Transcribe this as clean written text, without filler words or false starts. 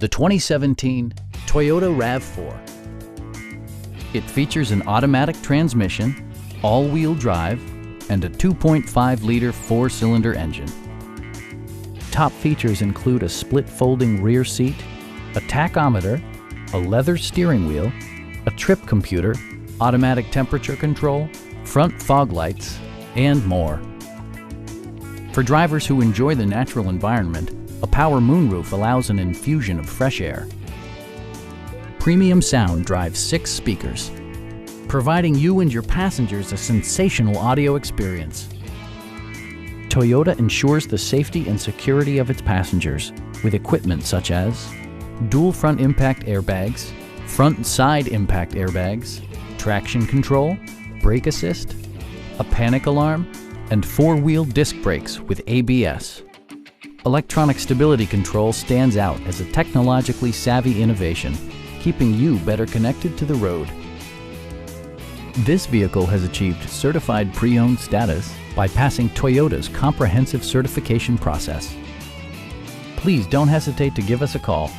the 2017 Toyota RAV4. It features an automatic transmission, all-wheel drive, and a 2.5-liter four-cylinder engine. Top features include a split folding rear seat, a tachometer, a leather steering wheel, a trip computer, automatic temperature control, front fog lights, and more. For drivers who enjoy the natural environment, a power moonroof allows an infusion of fresh air. Premium sound drives 6 speakers, providing you and your passengers a sensational audio experience. Toyota ensures the safety and security of its passengers with equipment such as dual front impact airbags, front and side impact airbags, traction control, brake assist, a panic alarm, and 4-wheel disc brakes with ABS. Electronic stability control stands out as a technologically savvy innovation, keeping you better connected to the road. This vehicle has achieved certified pre-owned status by passing Toyota's comprehensive certification process. Please don't hesitate to give us a call.